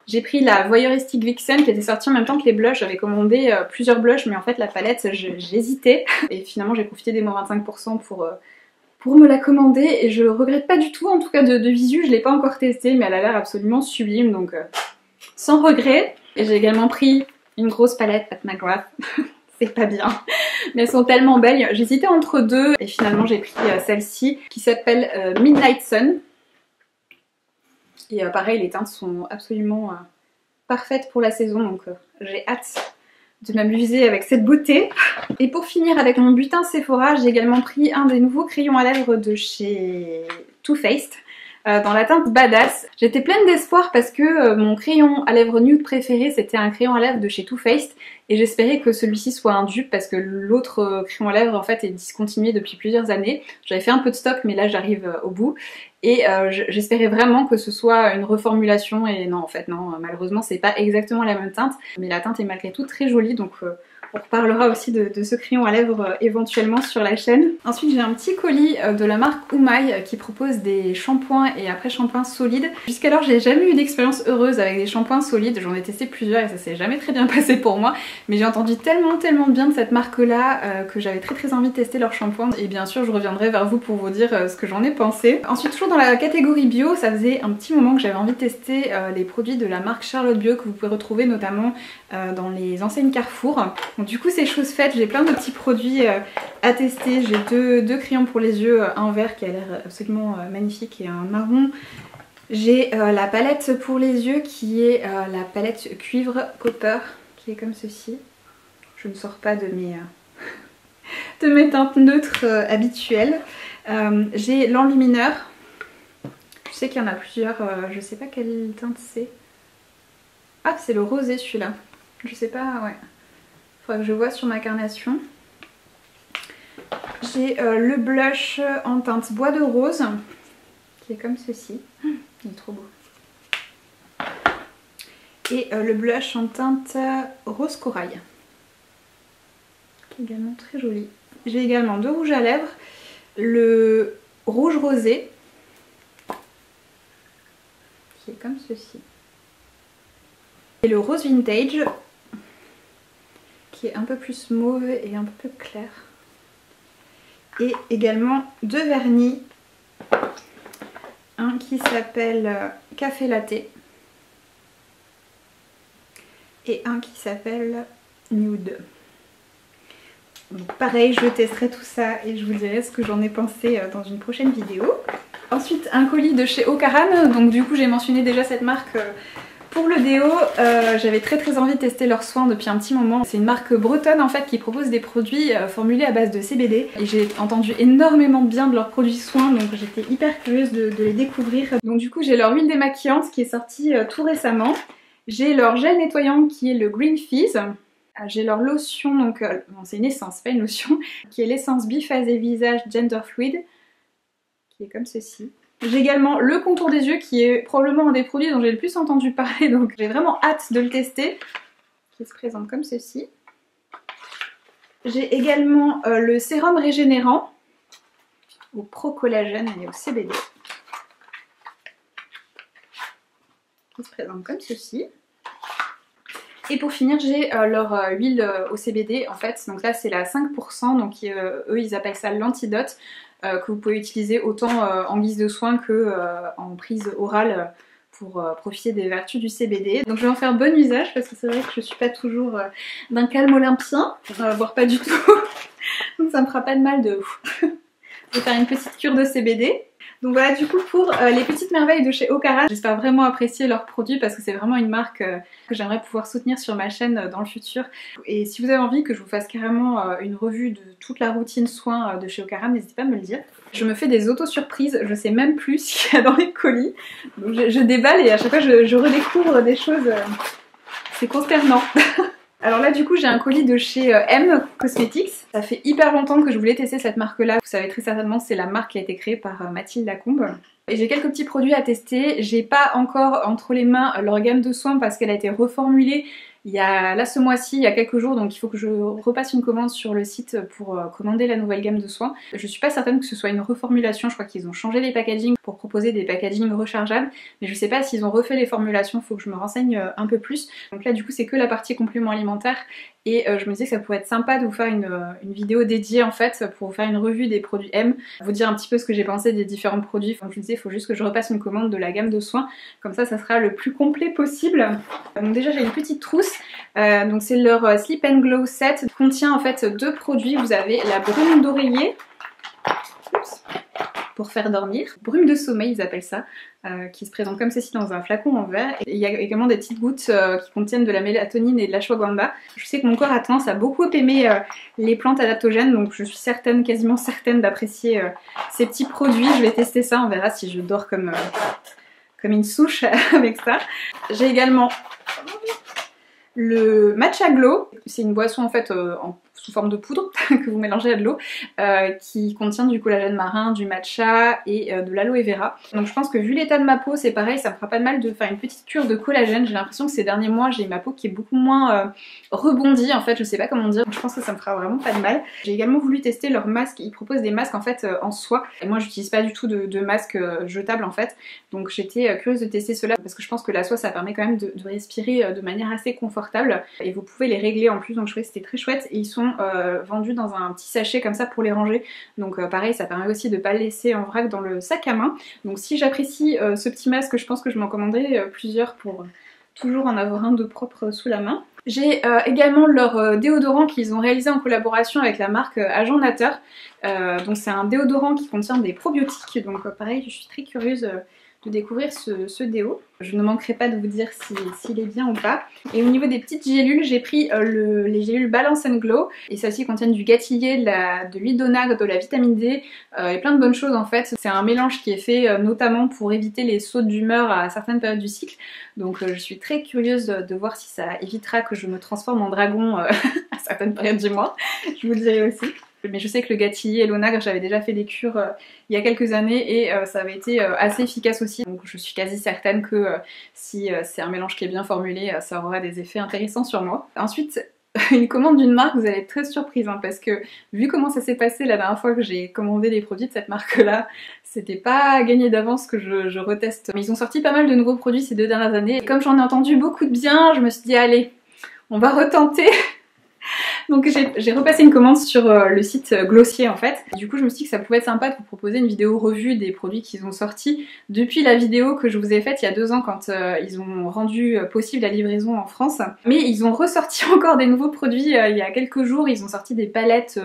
J'ai pris la Voyeuristic Vixen qui était sortie en même temps que les blushs. J'avais commandé plusieurs blushs, mais en fait la palette j'hésitais. Et finalement j'ai profité des moins 25% pour me la commander, et je regrette pas du tout, en tout cas de visu. Je l'ai pas encore testée, mais elle a l'air absolument sublime, donc sans regret. Et j'ai également pris une grosse palette Pat McGrath. C'est pas bien, mais elles sont tellement belles. J'hésitais entre 2 et finalement j'ai pris celle-ci qui s'appelle Midnight Sun. Et pareil, les teintes sont absolument parfaites pour la saison, donc j'ai hâte de m'amuser avec cette beauté. Et pour finir avec mon butin Sephora, j'ai également pris un des nouveaux crayons à lèvres de chez Too Faced. Dans la teinte Badass. J'étais pleine d'espoir parce que mon crayon à lèvres nude préféré c'était un crayon à lèvres de chez Too Faced, et j'espérais que celui-ci soit un dupe parce que l'autre crayon à lèvres en fait est discontinué depuis plusieurs années. J'avais fait un peu de stock mais là j'arrive au bout, et j'espérais vraiment que ce soit une reformulation et non en fait non, malheureusement c'est pas exactement la même teinte, mais la teinte est malgré tout très jolie donc on reparlera aussi de ce crayon à lèvres éventuellement sur la chaîne. Ensuite j'ai un petit colis de la marque Umai qui propose des shampoings et après shampoings solides. Jusqu'alors j'ai jamais eu d'expérience heureuse avec des shampoings solides, j'en ai testé plusieurs et ça s'est jamais très bien passé pour moi, mais j'ai entendu tellement bien de cette marque là que j'avais très envie de tester leur shampoing et bien sûr je reviendrai vers vous pour vous dire ce que j'en ai pensé. Ensuite toujours dans la catégorie bio, ça faisait un petit moment que j'avais envie de tester les produits de la marque Charlotte Bio que vous pouvez retrouver notamment dans les enseignes Carrefour. Donc, du coup c'est chose faite, j'ai plein de petits produits à tester, j'ai deux crayons pour les yeux, un vert qui a l'air absolument magnifique et un marron. J'ai la palette pour les yeux qui est la palette cuivre copper qui est comme ceci. Je ne sors pas de mes teintes neutres habituelles. J'ai l'enlumineur, je sais qu'il y en a plusieurs, je sais pas quelle teinte c'est. Ah c'est le rosé celui-là, je sais pas, ouais. Faudra que je vois sur ma carnation. J'ai le blush en teinte bois de rose, qui est comme ceci. Il est trop beau. Et le blush en teinte rose corail, qui est également très joli. J'ai également deux rouges à lèvres. Le rouge rosé, qui est comme ceci. Et le rose vintage, qui est un peu plus mauve et un peu plus clair. Et également deux vernis, un qui s'appelle Café Latte et un qui s'appelle Nude. Donc pareil, je testerai tout ça et je vous dirai ce que j'en ai pensé dans une prochaine vidéo. Ensuite un colis de chez Ocaran, donc du coup j'ai mentionné déjà cette marque pour le déo, j'avais très envie de tester leurs soins depuis un petit moment. C'est une marque bretonne en fait qui propose des produits formulés à base de CBD et j'ai entendu énormément bien de leurs produits soins donc j'étais hyper curieuse de les découvrir. Donc du coup j'ai leur huile démaquillante qui est sortie tout récemment. J'ai leur gel nettoyant qui est le Green Fizz. J'ai leur lotion, donc bon, c'est une essence, pas une lotion, qui est l'essence biphasé visage Gender Fluid, qui est comme ceci. J'ai également le contour des yeux qui est probablement un des produits dont j'ai le plus entendu parler, donc j'ai vraiment hâte de le tester, qui se présente comme ceci. J'ai également le sérum régénérant au pro-collagène et au CBD, qui se présente comme ceci. Et pour finir j'ai leur huile au CBD en fait, donc là c'est la 5%, donc eux ils appellent ça l'antidote, que vous pouvez utiliser autant en guise de soin que en prise orale pour profiter des vertus du CBD. Donc je vais en faire bon usage parce que c'est vrai que je suis pas toujours d'un calme olympien, voire pas du tout, donc ça me fera pas de mal de faire une petite cure de CBD. Donc voilà du coup pour les petites merveilles de chez Ocaran. J'espère vraiment apprécier leurs produits parce que c'est vraiment une marque que j'aimerais pouvoir soutenir sur ma chaîne dans le futur. Et si vous avez envie que je vous fasse carrément une revue de toute la routine soins de chez Ocaran, n'hésitez pas à me le dire. Je me fais des auto-surprises, je sais même plus ce qu'il y a dans les colis. Donc je déballe et à chaque fois je redécouvre des choses, c'est consternant. Alors là du coup j'ai un colis de chez M Cosmetics. Ça fait hyper longtemps que je voulais tester cette marque là. Vous savez très certainement que c'est la marque qui a été créée par Mathilde Lacombe. Et j'ai quelques petits produits à tester. J'ai pas encore entre les mains leur gamme de soins parce qu'elle a été reformulée il y a là ce mois-ci, il y a quelques jours, donc il faut que je repasse une commande sur le site pour commander la nouvelle gamme de soins. Je suis pas certaine que ce soit une reformulation, je crois qu'ils ont changé les packaging pour proposer des packaging rechargeables, mais je sais pas s'ils ont refait les formulations, faut que je me renseigne un peu plus. Donc là du coup c'est que la partie complément alimentaire et je me disais que ça pourrait être sympa de vous faire une vidéo dédiée en fait pour vous faire une revue des produits M, vous dire un petit peu ce que j'ai pensé des différents produits. Comme je vous disais, il faut juste que je repasse une commande de la gamme de soins, comme ça sera le plus complet possible. Donc déjà j'ai une petite trousse. Donc c'est leur Sleep and Glow set qui contient en fait deux produits. Vous avez la brume d'oreiller pour faire dormir, brume de sommeil ils appellent ça, qui se présente comme ceci dans un flacon en verre. Et il y a également des petites gouttes qui contiennent de la mélatonine et de l'ashwagandha. Je sais que mon corps a tendance à beaucoup aimer les plantes adaptogènes, donc je suis certaine, quasiment certaine d'apprécier ces petits produits. Je vais tester ça, on verra si je dors comme une souche avec ça. J'ai également le Matcha Glow. C'est une boisson en fait sous forme de poudre que vous mélangez à de l'eau qui contient du collagène marin, du matcha et de l'aloe vera. Donc je pense que vu l'état de ma peau c'est pareil, ça me fera pas de mal de faire une petite cure de collagène. J'ai l'impression que ces derniers mois j'ai ma peau qui est beaucoup moins rebondie en fait, je sais pas comment dire, donc je pense que ça me fera vraiment pas de mal. J'ai également voulu tester leurs masques, ils proposent des masques en fait en soie et moi j'utilise pas du tout de masque jetable en fait, donc j'étais curieuse de tester cela parce que je pense que la soie ça permet quand même de respirer de manière assez confortable et vous pouvez les régler en plus, donc je trouvais que c'était très chouette et ils sont vendus dans un petit sachet comme ça pour les ranger, donc pareil ça permet aussi de pas le laisser en vrac dans le sac à main. Donc si j'apprécie ce petit masque, je pense que je m'en commanderai plusieurs pour toujours en avoir un de propre sous la main. J'ai également leur déodorant qu'ils ont réalisé en collaboration avec la marque Agent Nateur. Donc c'est un déodorant qui contient des probiotiques, donc pareil je suis très curieuse de découvrir ce déo. Je ne manquerai pas de vous dire s'il est bien ou pas. Et au niveau des petites gélules, j'ai pris les gélules Balance and Glow. Et celles-ci contiennent du gâtillier, de l'huile d'onagre, de la vitamine D et plein de bonnes choses en fait. C'est un mélange qui est fait notamment pour éviter les sautes d'humeur à certaines périodes du cycle. Donc je suis très curieuse de voir si ça évitera que je me transforme en dragon à certaines périodes du mois. Je vous le dirai aussi. Mais je sais que le gâtillier et l'onagre, j'avais déjà fait des cures il y a quelques années et ça avait été assez efficace aussi. Donc je suis quasi certaine que si c'est un mélange qui est bien formulé, ça aura des effets intéressants sur moi. Ensuite, une commande d'une marque, vous allez être très surprise hein, parce que vu comment ça s'est passé la dernière fois que j'ai commandé des produits de cette marque-là, c'était pas gagné d'avance que je reteste. Mais ils ont sorti pas mal de nouveaux produits ces 2 dernières années et comme j'en ai entendu beaucoup de bien, je me suis dit allez, on va retenter. Donc j'ai repassé une commande sur le site Glossier en fait. Du coup je me suis dit que ça pouvait être sympa de vous proposer une vidéo revue des produits qu'ils ont sortis depuis la vidéo que je vous ai faite il y a 2 ans quand ils ont rendu possible la livraison en France. Mais ils ont ressorti encore des nouveaux produits il y a quelques jours. Ils ont sorti des palettes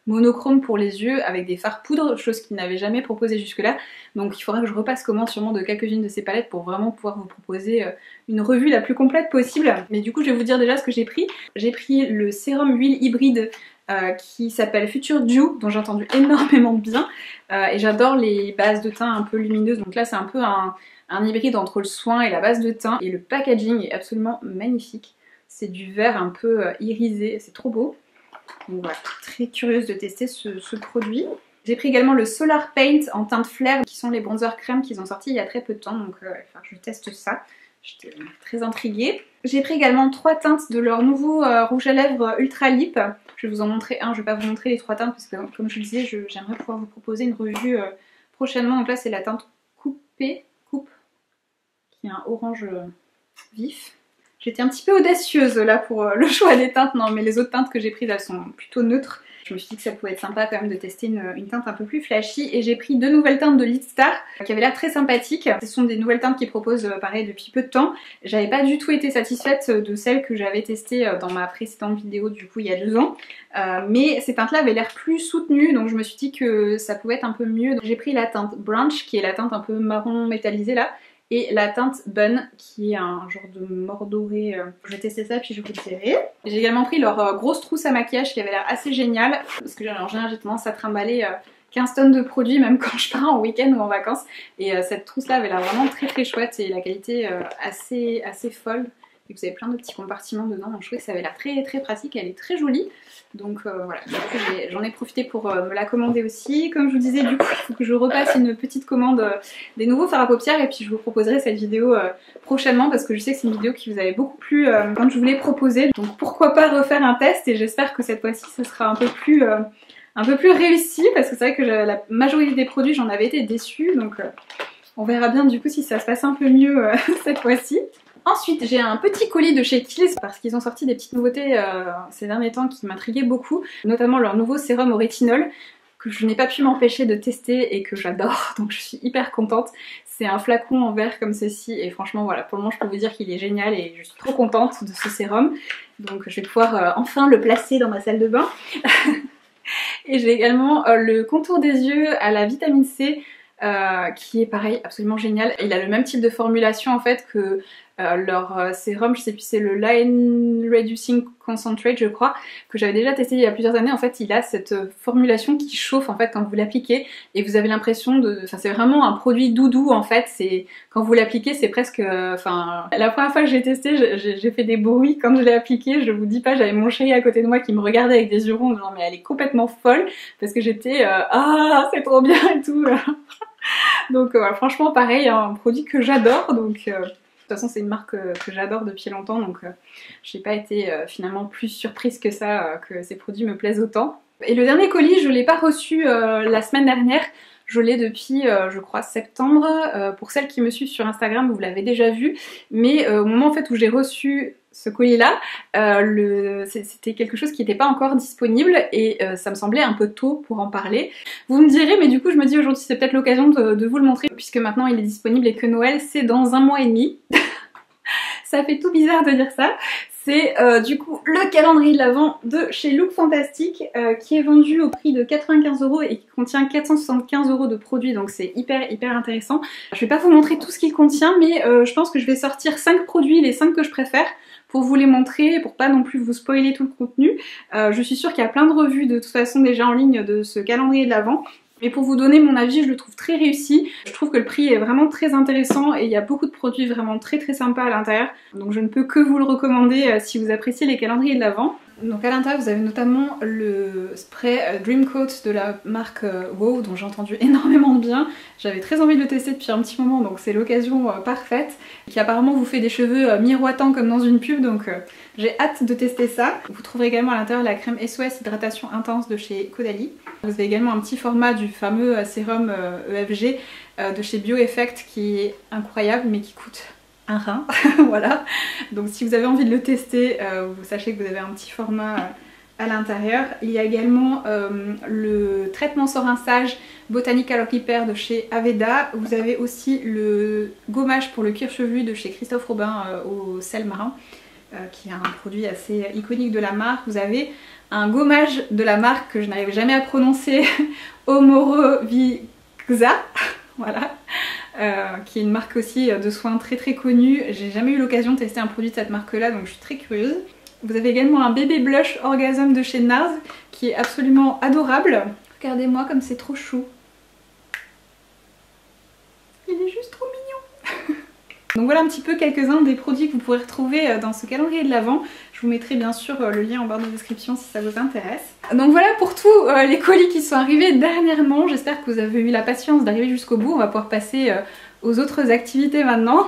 monochrome pour les yeux avec des fards poudre, chose qu'ils n'avaient jamais proposé jusque là. Donc il faudra que je repasse commande sûrement de quelques-unes de ces palettes pour vraiment pouvoir vous proposer une revue la plus complète possible. Mais du coup je vais vous dire déjà ce que j'ai pris. J'ai pris le sérum huile hybride qui s'appelle Future Dew, dont j'ai entendu énormément de bien et j'adore les bases de teint un peu lumineuses. Donc là c'est un peu un hybride entre le soin et la base de teint et le packaging est absolument magnifique. C'est du vert un peu irisé, c'est trop beau. Donc voilà, très curieuse de tester ce produit. J'ai pris également le Solar Paint en teinte flair, qui sont les bronzers crème qu'ils ont sortis il y a très peu de temps, donc je teste ça. J'étais très intriguée. J'ai pris également 3 teintes de leur nouveau rouge à lèvres Ultra Lip. Je vais vous en montrer un, je vais pas vous montrer les 3 teintes parce que comme je le disais, j'aimerais pouvoir vous proposer une revue prochainement. Donc là c'est la teinte Coupe, qui est un orange vif. J'étais un petit peu audacieuse là pour le choix des teintes, non mais les autres teintes que j'ai prises elles sont plutôt neutres. Je me suis dit que ça pouvait être sympa quand même de tester une teinte un peu plus flashy et j'ai pris 2 nouvelles teintes de Lidstar qui avaient l'air très sympathiques. Ce sont des nouvelles teintes qu'ils proposent pareil depuis peu de temps. J'avais pas du tout été satisfaite de celles que j'avais testées dans ma précédente vidéo du coup il y a 2 ans. Mais ces teintes là avaient l'air plus soutenues donc je me suis dit que ça pouvait être un peu mieux. J'ai pris la teinte Branch qui est la teinte un peu marron métallisée là. Et la teinte Bun qui est un genre de mort doré. Je vais tester ça puis je vous le dirai. J'ai également pris leur grosse trousse à maquillage qui avait l'air assez géniale parce que en général j'ai tendance à trimballer 15 tonnes de produits même quand je pars en week-end ou en vacances et cette trousse là avait l'air vraiment très chouette et la qualité assez folle. Et vous avez plein de petits compartiments dedans donc je trouvais que ça avait l'air très pratique, elle est très jolie. Donc voilà, j'en ai profité pour me la commander aussi. Comme je vous disais, du coup, il faut que je repasse une petite commande des nouveaux fards à paupières et puis je vous proposerai cette vidéo prochainement parce que je sais que c'est une vidéo qui vous avait beaucoup plu quand je vous l'ai proposée. Donc pourquoi pas refaire un test et j'espère que cette fois-ci ce sera un peu plus réussi parce que c'est vrai que la majorité des produits j'en avais été déçue donc on verra bien du coup si ça se passe un peu mieux cette fois-ci. Ensuite, j'ai un petit colis de chez Kiehl's parce qu'ils ont sorti des petites nouveautés ces derniers temps qui m'intriguaient beaucoup, notamment leur nouveau sérum au rétinol que je n'ai pas pu m'empêcher de tester et que j'adore, donc je suis hyper contente. C'est un flacon en verre comme ceci et franchement voilà, pour le moment je peux vous dire qu'il est génial et je suis trop contente de ce sérum. Donc je vais pouvoir enfin le placer dans ma salle de bain. Et j'ai également le contour des yeux à la vitamine C qui est pareil absolument génial. Il a le même type de formulation en fait que leur sérum, je sais plus, c'est le Line Reducing Concentrate je crois, que j'avais déjà testé il y a plusieurs années. En fait il a cette formulation qui chauffe en fait quand vous l'appliquez et vous avez l'impression de... Enfin c'est vraiment un produit doudou en fait, c'est quand vous l'appliquez c'est presque... Enfin la première fois que j'ai testé j'ai fait des bruits quand je l'ai appliqué, je vous dis pas, j'avais mon chéri à côté de moi qui me regardait avec des yeux ronds genre mais elle est complètement folle parce que j'étais ah c'est trop bien et tout. Donc franchement pareil, un produit que j'adore donc... De toute façon c'est une marque que j'adore depuis longtemps donc j'ai pas été finalement plus surprise que ça que ces produits me plaisent autant. Et le dernier colis je l'ai pas reçu la semaine dernière, je l'ai depuis je crois septembre. Pour celles qui me suivent sur Instagram vous l'avez déjà vu, mais au moment en fait où j'ai reçu ce colis là, c'était quelque chose qui n'était pas encore disponible et ça me semblait un peu tôt pour en parler. Vous me direz mais du coup je me dis aujourd'hui c'est peut-être l'occasion de vous le montrer puisque maintenant il est disponible et que Noël c'est dans 1 mois et demi. Ça fait tout bizarre de dire ça. C'est du coup le calendrier de l'Avent de chez Look Fantastic qui est vendu au prix de 95 € et qui contient 475 € de produits donc c'est hyper intéressant. Je vais pas vous montrer tout ce qu'il contient mais je pense que je vais sortir 5 produits, les 5 que je préfère pour vous les montrer, pour pas non plus vous spoiler tout le contenu. Je suis sûre qu'il y a plein de revues de toute façon déjà en ligne de ce calendrier de l'Avent. Mais pour vous donner mon avis, je le trouve très réussi. Je trouve que le prix est vraiment très intéressant et il y a beaucoup de produits vraiment très sympas à l'intérieur. Donc je ne peux que vous le recommander si vous appréciez les calendriers de l'Avent. Donc à l'intérieur vous avez notamment le spray Dream Coat de la marque WoW dont j'ai entendu énormément de bien. J'avais très envie de le tester depuis un petit moment donc c'est l'occasion parfaite. Qui apparemment vous fait des cheveux miroitants comme dans une pub donc j'ai hâte de tester ça. Vous trouverez également à l'intérieur la crème SOS Hydratation Intense de chez Caudalie. Vous avez également un petit format du fameux sérum EFG de chez Bioeffect qui est incroyable mais qui coûte un rein. Voilà, donc si vous avez envie de le tester, vous sachez que vous avez un petit format à l'intérieur. Il y a également le traitement sans rinçage Botanical Repair de chez Aveda. Vous avez aussi le gommage pour le cuir chevelu de chez Christophe Robin au sel marin, qui est un produit assez iconique de la marque. Vous avez un gommage de la marque que je n'arrive jamais à prononcer, Omorovixa, voilà. Qui est une marque aussi de soins très connue. J'ai jamais eu l'occasion de tester un produit de cette marque là donc je suis très curieuse. Vous avez également un bébé blush Orgasm de chez NARS qui est absolument adorable. Regardez-moi comme c'est trop chou. Il est juste trop mignon. Donc voilà un petit peu quelques-uns des produits que vous pourrez retrouver dans ce calendrier de l'Avent. Je vous mettrai bien sûr le lien en barre de description si ça vous intéresse. Donc voilà pour tous les colis qui sont arrivés dernièrement. J'espère que vous avez eu la patience d'arriver jusqu'au bout. On va pouvoir passer aux autres activités maintenant.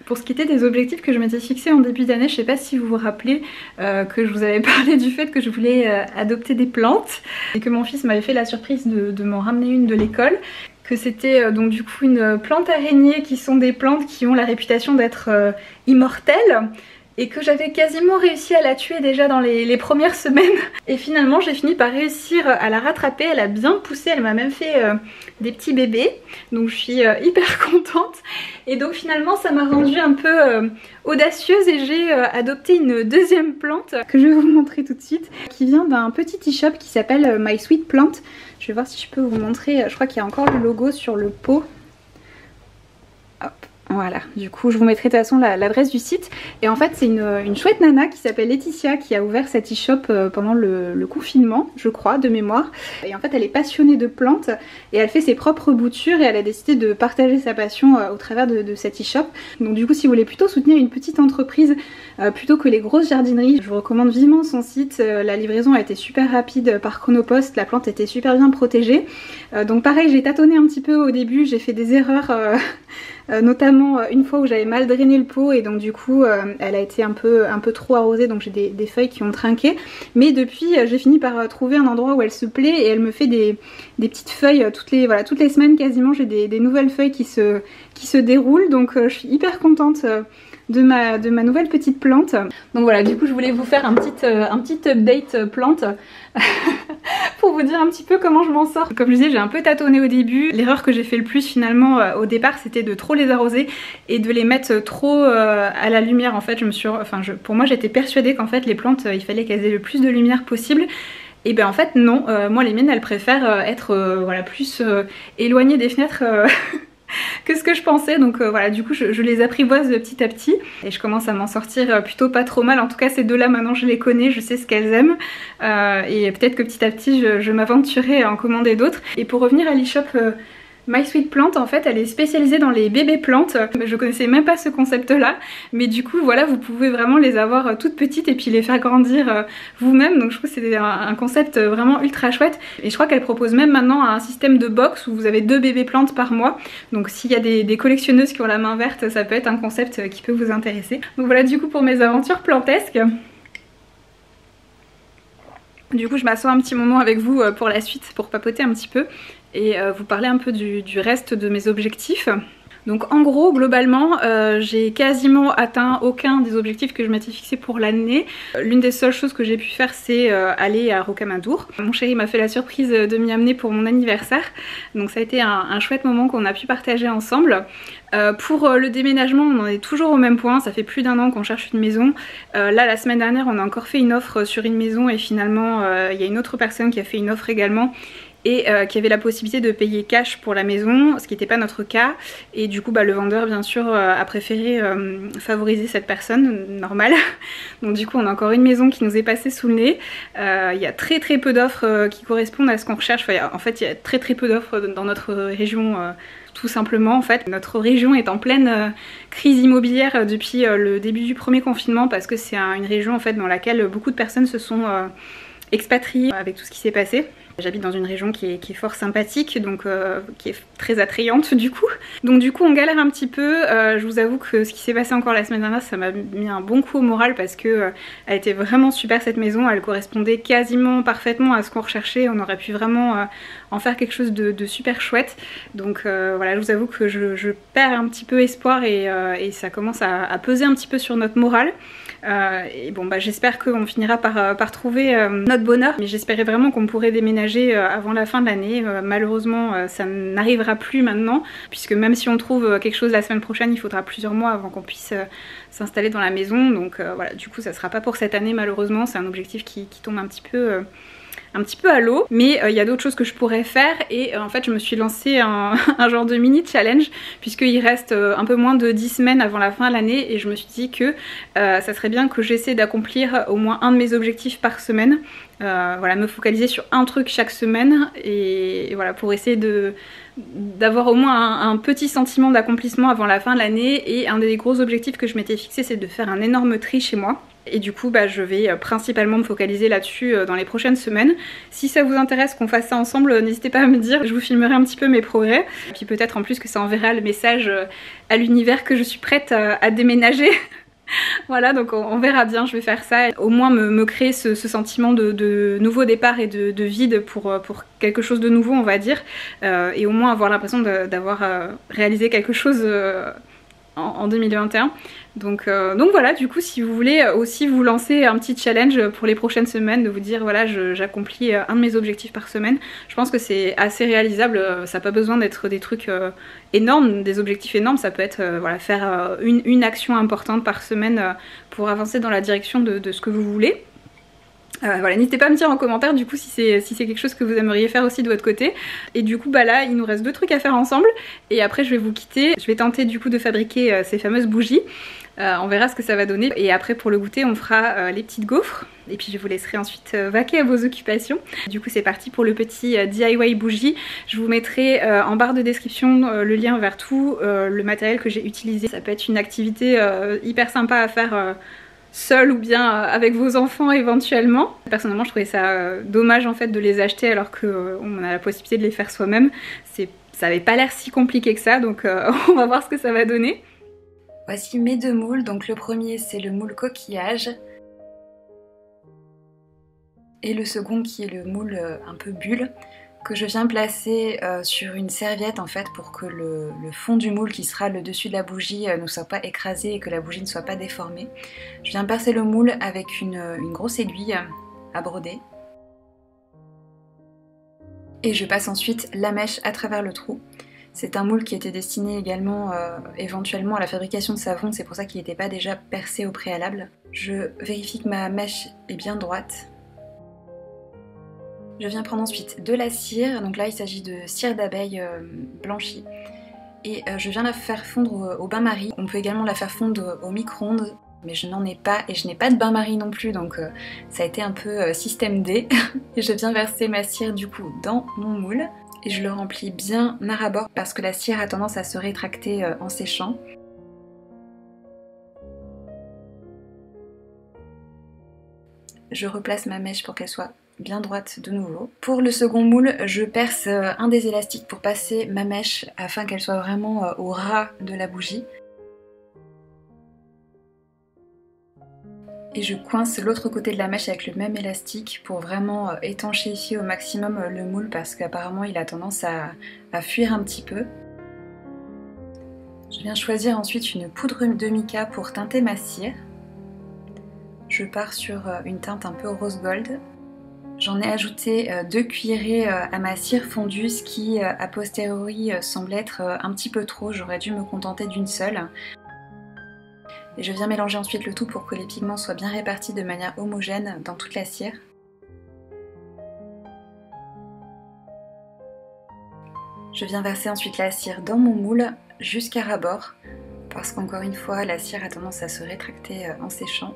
Pour ce qui était des objectifs que je m'étais fixés en début d'année, je sais pas si vous vous rappelez que je vous avais parlé du fait que je voulais adopter des plantes et que mon fils m'avait fait la surprise de m'en ramener une de l'école. Que c'était donc du coup une plante araignée qui sont des plantes qui ont la réputation d'être immortelles et que j'avais quasiment réussi à la tuer déjà dans les premières semaines et finalement j'ai fini par réussir à la rattraper. Elle a bien poussé, elle m'a même fait des petits bébés donc je suis hyper contente et donc finalement ça m'a rendue un peu audacieuse et j'ai adopté une deuxième plante que je vais vous montrer tout de suite qui vient d'un petit e-shop qui s'appelle My Sweet Plant. Je vais voir si je peux vous montrer, je crois qu'il y a encore le logo sur le pot. Hop. Voilà, du coup je vous mettrai de toute façon l'adresse du site. Et en fait c'est une chouette nana qui s'appelle Laetitia qui a ouvert cet e-shop pendant le confinement, je crois, de mémoire. Et en fait elle est passionnée de plantes et elle fait ses propres boutures et elle a décidé de partager sa passion au travers de cet e-shop. Donc du coup si vous voulez plutôt soutenir une petite entreprise plutôt que les grosses jardineries, je vous recommande vivement son site. La livraison a été super rapide par Chronopost, la plante était super bien protégée. Donc pareil j'ai tâtonné un petit peu au début, j'ai fait des erreurs notamment une fois où j'avais mal drainé le pot et donc du coup elle a été un peu trop arrosée donc j'ai des feuilles qui ont trinqué, mais depuis j'ai fini par trouver un endroit où elle se plaît et elle me fait des petites feuilles toutes les semaines quasiment. J'ai des nouvelles feuilles qui se déroulent donc je suis hyper contente de ma nouvelle petite plante. Donc voilà, du coup je voulais vous faire un petit update plante pour vous dire un petit peu comment je m'en sors. Comme je disais, j'ai un peu tâtonné au début. L'erreur que j'ai fait le plus finalement au départ c'était de trop les arroser et de les mettre trop à la lumière. En fait pour moi j'étais persuadée qu'en fait les plantes il fallait qu'elles aient le plus de lumière possible. Et ben en fait non, moi les miennes elles préfèrent être voilà, plus éloignées des fenêtres que ce que je pensais, donc voilà, du coup je les apprivoise petit à petit et je commence à m'en sortir plutôt pas trop mal. En tout cas ces deux là maintenant je les connais, je sais ce qu'elles aiment et peut-être que petit à petit je m'aventurerai à en commander d'autres. Et pour revenir à l'e-shop My Sweet Plant, en fait elle est spécialisée dans les bébés plantes. Je connaissais même pas ce concept là, mais du coup voilà, vous pouvez vraiment les avoir toutes petites et puis les faire grandir vous-même, donc je trouve que c'est un concept vraiment ultra chouette. Et je crois qu'elle propose même maintenant un système de box où vous avez 2 bébés plantes par mois, donc s'il y a des collectionneuses qui ont la main verte, ça peut être un concept qui peut vous intéresser. Donc voilà du coup pour mes aventures plantesques. Du coup je m'assois un petit moment avec vous pour la suite, pour papoter un petit peu et vous parler un peu du reste de mes objectifs. Donc en gros globalement j'ai quasiment atteint aucun des objectifs que je m'étais fixé pour l'année. L'une des seules choses que j'ai pu faire c'est aller à Rocamadour. Mon chéri m'a fait la surprise de m'y amener pour mon anniversaire, donc ça a été un chouette moment qu'on a pu partager ensemble. Pour le déménagement on en est toujours au même point, ça fait plus d'1 an qu'on cherche une maison. Là la semaine dernière on a encore fait une offre sur une maison et finalement il y a une autre personne qui a fait une offre également et qui avait la possibilité de payer cash pour la maison, ce qui n'était pas notre cas, et du coup bah, le vendeur bien sûr a préféré favoriser cette personne, normal. Donc du coup on a encore une maison qui nous est passée sous le nez. Il y a très peu d'offres qui correspondent à ce qu'on recherche, enfin, en fait il y a très peu d'offres dans notre région. Tout simplement en fait, notre région est en pleine crise immobilière depuis le début du premier confinement, parce que c'est une région en fait dans laquelle beaucoup de personnes se sont expatriées avec tout ce qui s'est passé. J'habite dans une région qui est fort sympathique, donc qui est très attrayante du coup. Donc du coup on galère un petit peu, je vous avoue que ce qui s'est passé encore la semaine dernière ça m'a mis un bon coup au moral parce que elle était vraiment super cette maison, elle correspondait quasiment parfaitement à ce qu'on recherchait, on aurait pu vraiment en faire quelque chose de super chouette. Donc voilà, je vous avoue que je perds un petit peu espoir et ça commence à peser un petit peu sur notre morale. Et bon bah j'espère qu'on finira par trouver notre bonheur, mais j'espérais vraiment qu'on pourrait déménager avant la fin de l'année. Malheureusement ça n'arrivera plus maintenant, puisque même si on trouve quelque chose la semaine prochaine il faudra plusieurs mois avant qu'on puisse s'installer dans la maison. Donc voilà, du coup ça sera pas pour cette année malheureusement, c'est un objectif qui tombe un petit peu à l'eau, mais il y a d'autres choses que je pourrais faire et en fait je me suis lancé un genre de mini challenge puisqu'il reste un peu moins de 10 semaines avant la fin de l'année et je me suis dit que ça serait bien que j'essaie d'accomplir au moins un de mes objectifs par semaine. Voilà, me focaliser sur un truc chaque semaine et voilà, pour essayer d'avoir au moins un petit sentiment d'accomplissement avant la fin de l'année. Et un des gros objectifs que je m'étais fixé c'est de faire un énorme tri chez moi. Et du coup bah, je vais principalement me focaliser là-dessus dans les prochaines semaines. Si ça vous intéresse qu'on fasse ça ensemble, n'hésitez pas à me dire, je vous filmerai un petit peu mes progrès. Et puis peut-être en plus que ça enverra le message à l'univers que je suis prête à déménager. Voilà, donc on verra bien, je vais faire ça, au moins me créer ce sentiment de nouveau départ et de vide pour quelque chose de nouveau on va dire, et au moins avoir l'impression d'avoir réalisé quelque chose en 2021. Donc voilà, du coup si vous voulez aussi vous lancer un petit challenge pour les prochaines semaines, de vous dire voilà j'accomplis un de mes objectifs par semaine, je pense que c'est assez réalisable, ça n'a pas besoin d'être des trucs énormes, des objectifs énormes, ça peut être voilà, faire une action importante par semaine pour avancer dans la direction de ce que vous voulez. Voilà, n'hésitez pas à me dire en commentaire du coup si c'est quelque chose que vous aimeriez faire aussi de votre côté. Et du coup bah là il nous reste 2 trucs à faire ensemble et après je vais vous quitter. Je vais tenter du coup de fabriquer ces fameuses bougies. On verra ce que ça va donner et après pour le goûter on fera les petites gaufres et puis je vous laisserai ensuite vaquer à vos occupations. Du coup c'est parti pour le petit DIY bougie. Je vous mettrai en barre de description le lien vers tout le matériel que j'ai utilisé. Ça peut être une activité hyper sympa à faire seul ou bien avec vos enfants éventuellement. Personnellement je trouvais ça dommage en fait de les acheter alors qu'on a la possibilité de les faire soi-même. Ça avait pas l'air si compliqué que ça, donc on va voir ce que ça va donner. Voici mes 2 moules, donc le premier c'est le moule coquillage et le second qui est le moule un peu bulle que je viens placer sur une serviette en fait pour que le fond du moule qui sera le dessus de la bougie ne soit pas écrasé et que la bougie ne soit pas déformée. Je viens percer le moule avec une grosse aiguille à broder et je passe ensuite la mèche à travers le trou. C'est un moule qui était destiné également éventuellement à la fabrication de savon, c'est pour ça qu'il n'était pas déjà percé au préalable. Je vérifie que ma mèche est bien droite. Je viens prendre ensuite de la cire, donc là il s'agit de cire d'abeille blanchie. Et je viens la faire fondre au bain-marie. On peut également la faire fondre au micro-ondes, mais je n'en ai pas et je n'ai pas de bain-marie non plus, donc ça a été un peu système D. Et je viens verser ma cire du coup dans mon moule et je le remplis bien à ras-bord parce que la cire a tendance à se rétracter en séchant. Je replace ma mèche pour qu'elle soit bien droite de nouveau. Pour le second moule, je perce un des élastiques pour passer ma mèche afin qu'elle soit vraiment au ras de la bougie. Et je coince l'autre côté de la mèche avec le même élastique pour vraiment étanchéifier au maximum le moule parce qu'apparemment il a tendance à fuir un petit peu. Je viens choisir ensuite une poudre de mica pour teinter ma cire. Je pars sur une teinte un peu rose gold. J'en ai ajouté 2 cuillerées à ma cire fondue, ce qui a posteriori semble être un petit peu trop, j'aurais dû me contenter d'une seule. Et je viens mélanger ensuite le tout pour que les pigments soient bien répartis de manière homogène dans toute la cire. Je viens verser ensuite la cire dans mon moule jusqu'à ras-bord, parce qu'encore une fois la cire a tendance à se rétracter en séchant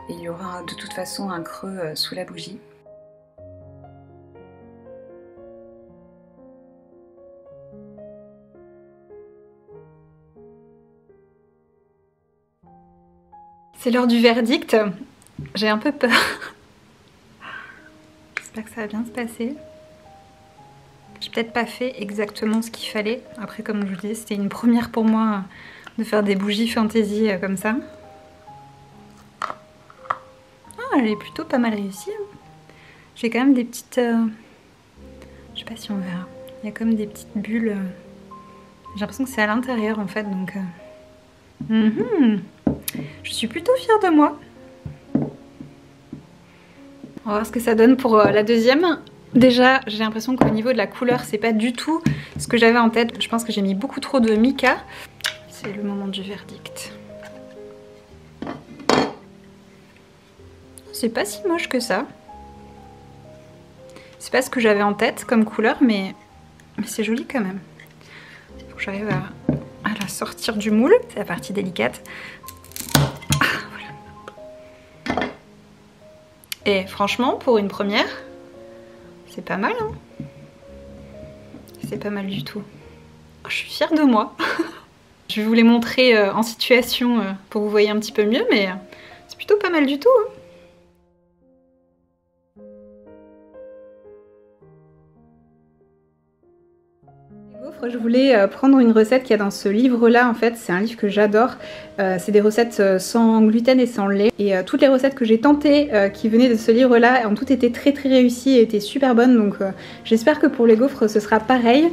et il y aura de toute façon un creux sous la bougie. C'est l'heure du verdict, j'ai un peu peur. J'espère que ça va bien se passer. J'ai peut-être pas fait exactement ce qu'il fallait. Après, comme je vous dis, c'était une première pour moi de faire des bougies fantaisie comme ça. Ah, elle est plutôt pas mal réussie. J'ai quand même des petites... Je sais pas si on verra. Il y a comme des petites bulles. J'ai l'impression que c'est à l'intérieur en fait, donc... Je suis plutôt fière de moi. On va voir ce que ça donne pour la deuxième. Déjà, j'ai l'impression qu'au niveau de la couleur, c'est pas du tout ce que j'avais en tête. Je pense que j'ai mis beaucoup trop de mica. C'est le moment du verdict. C'est pas si moche que ça. C'est pas ce que j'avais en tête comme couleur, mais c'est joli quand même. Faut que j'arrive à la sortir du moule. C'est la partie délicate. Et franchement, pour une première, c'est pas mal, hein. C'est pas mal du tout. Oh, je suis fière de moi. Je vais vous les montrer en situation pour que vous voyez un petit peu mieux, mais c'est plutôt pas mal du tout, hein. Je voulais prendre une recette qu'il y a dans ce livre-là. En fait, c'est un livre que j'adore. C'est des recettes sans gluten et sans lait. Et toutes les recettes que j'ai tentées qui venaient de ce livre-là ont toutes été très réussies et étaient super bonnes. Donc j'espère que pour les gaufres, ce sera pareil.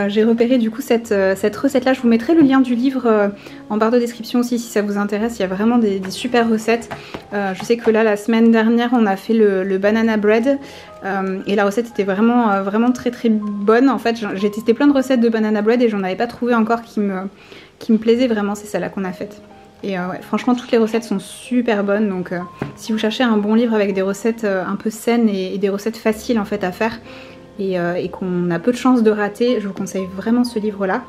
J'ai repéré du coup cette recette-là. Je vous mettrai le lien du livre en barre de description aussi si ça vous intéresse. Il y a vraiment des super recettes. Je sais que là, la semaine dernière, on a fait le banana bread. Et la recette était vraiment très bonne. En fait, j'ai testé plein de recettes de banana bread et j'en avais pas trouvé encore qui me plaisait vraiment. C'est celle-là qu'on a faite. Et ouais, franchement, toutes les recettes sont super bonnes. Donc si vous cherchez un bon livre avec des recettes un peu saines et des recettes faciles en fait à faire et qu'on a peu de chances de rater, je vous conseille vraiment ce livre-là.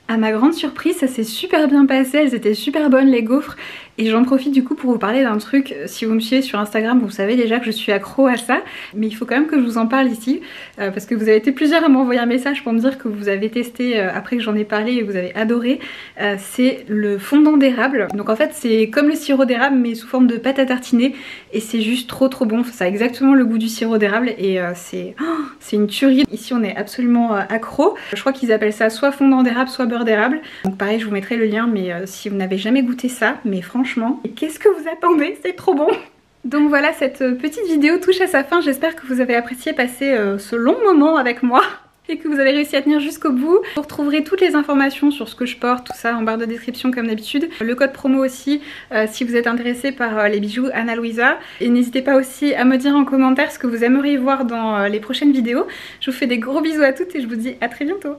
À ma grande surprise, ça s'est super bien passé, elles étaient super bonnes les gaufres. Et j'en profite du coup pour vous parler d'un truc. Si vous me suivez sur Instagram, vous savez déjà que je suis accro à ça. Mais il faut quand même que je vous en parle ici. Parce que vous avez été plusieurs à m'envoyer un message pour me dire que vous avez testé après que j'en ai parlé et que vous avez adoré. C'est le fondant d'érable. Donc en fait c'est comme le sirop d'érable mais sous forme de pâte à tartiner. Et c'est juste trop bon. Ça a exactement le goût du sirop d'érable. Et c'est une tuerie. Ici on est absolument accro. Je crois qu'ils appellent ça soit fondant d'érable, soit beurre d'érable. Donc pareil, je vous mettrai le lien. Mais si vous n'avez jamais goûté ça, mais franchement, qu'est-ce que vous attendez? C'est trop bon! Donc voilà, cette petite vidéo touche à sa fin. J'espère que vous avez apprécié passer ce long moment avec moi. et que vous avez réussi à tenir jusqu'au bout. Vous retrouverez toutes les informations sur ce que je porte, tout ça en barre de description comme d'habitude. Le code promo aussi si vous êtes intéressé par les bijoux Ana Luisa. Et n'hésitez pas aussi à me dire en commentaire ce que vous aimeriez voir dans les prochaines vidéos. Je vous fais des gros bisous à toutes et je vous dis à très bientôt.